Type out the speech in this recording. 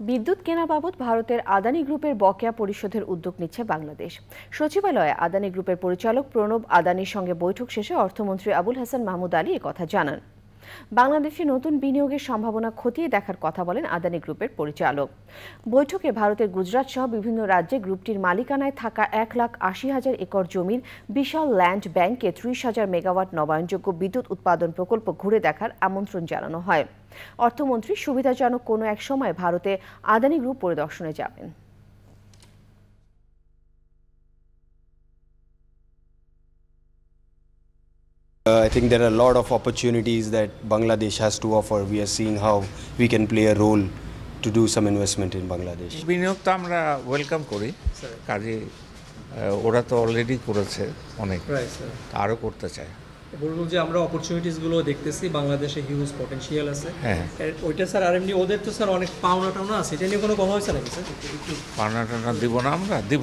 বিদ্যুৎ কেনা বাবদ ভারতের আদানি গ্রুপের বকেয়া পরিশোধের উদ্যোগ নিচ্ছে বাংলাদেশ। সচিবালয়ে আদানি গ্রুপের পরিচালক প্রণব আদানির সঙ্গে বৈঠক শেষে অর্থমন্ত্রী আবুল হাসান মাহমুদ আলী একথা জানান। বাংলাদেশে নতুন বিনিয়োগের সম্ভাবনা খতিয়ে দেখার কথা বলেন আদানি গ্রুপের পরিচালক। বৈঠকে ভারতের গুজরাট সহ বিভিন্ন রাজ্যে গ্রুপটির মালিকানায় থাকা 1,80,000 একর জমির বিশাল ল্যান্ড ব্যাংকে 30,000 মেগাওয়াট নবায়নযোগ্য বিদ্যুৎ উৎপাদন প্রকল্প ঘুরে দেখার আমন্ত্রণ জানানো হয়। অর্থমন্ত্রী সুবিধাজনক কোনো এক সময় ভারতে আদানি গ্রুপ পরিদর্শনে যাবেন। I think there are a lot of opportunities that Bangladesh has to offer. We are seeing how we can play a role to do some investment in Bangladesh. বিনিয়োগ তো আমরা ওয়েলকাম করি, কাজে ওরা তো অলরেডি করেছে অনেক, আরও করতে চায়। বলবো যে আমরা অপরচুনিটিসগুলো দেখতেছি, বাংলাদেশে হিউজ পটেনশিয়াল আছে। হ্যাঁ, ওইটা স্যার আর এমনি ওদের তো স্যার অনেক পাওনা টাওনা আছে, এটা নিয়ে কোনো কথা হয়েছে নাকি স্যার? পাওনা টাওনা দিব না, আমরা দিব।